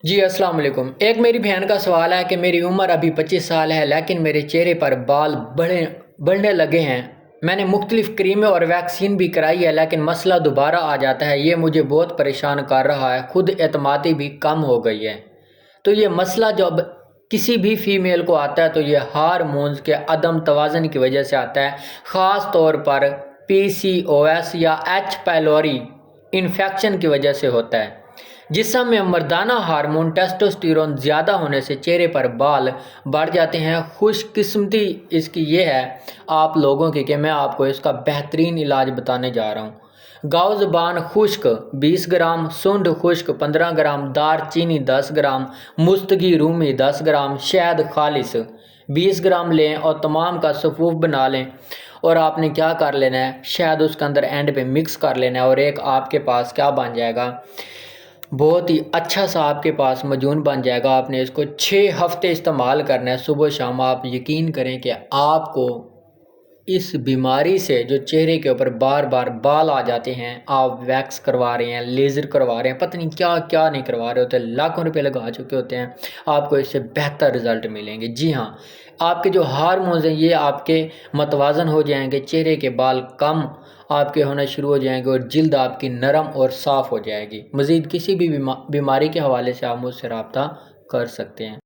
جی السلام علیکم۔ ایک میری بہن کا سوال ہے کہ میری عمر ابھی 25 سال ہے لیکن میرے چہرے پر بال بڑھنے لگے ہیں۔ میں نے مختلف کریمیں اور ویکسین بھی کرائی ہے لیکن مسئلہ دوبارہ آ جاتا ہے۔ یہ مجھے بہت پریشان کر رہا ہے، خود اعتمادی بھی کم ہو گئی ہے۔ تو یہ مسئلہ جب کسی بھی فیمیل کو آتا ہے تو یہ ہارمونز کے عدم توازن کی وجہ سے آتا ہے، خاص طور پر PCOS یا ایچ پیلوری انفیکشن کی وجہ سے ہوتا ہے۔ جسم میں مردانہ ہارمون ٹیسٹوسٹیرون زیادہ ہونے سے چہرے پر بال بڑھ جاتے ہیں۔ خوش قسمتی اس کی یہ ہے آپ لوگوں کی کہ میں آپ کو اس کا بہترین علاج بتانے جا رہا ہوں۔ گاؤ زبان خشک 20 گرام، سنڈ خشک 15 گرام، دار چینی 10 گرام، مستگی رومی 10 گرام، شہد خالص 20 گرام لیں اور تمام کا صفوف بنا لیں۔ اور آپ نے کیا کر لینا ہے، شہد اس کے اندر اینڈ پہ مکس کر لینا ہے اور ایک آپ کے پاس کیا بن جائے گا، بہت ہی اچھا سا آپ کے پاس مجون بن جائے گا۔ آپ نے اس کو 6 ہفتے استعمال کرنا ہے، صبح شام۔ آپ یقین کریں کہ آپ کو اس بیماری سے جو چہرے کے اوپر بار بار بال آ جاتے ہیں، آپ ویکس کروا رہے ہیں، لیزر کروا رہے ہیں، پتہ نہیں کیا کیا نہیں کروا رہے ہوتے، لاکھوں روپے لگا چکے ہوتے ہیں، آپ کو اس سے بہتر رزلٹ ملیں گے۔ جی ہاں، آپ کے جو ہارمونز ہیں یہ آپ کے متوازن ہو جائیں گے، چہرے کے بال کم آپ کے ہونا شروع ہو جائیں گے اور جلد آپ کی نرم اور صاف ہو جائے گی۔ مزید کسی بھی بیماری کے حوالے سے آپ مجھ سے رابطہ کر سکتے ہیں۔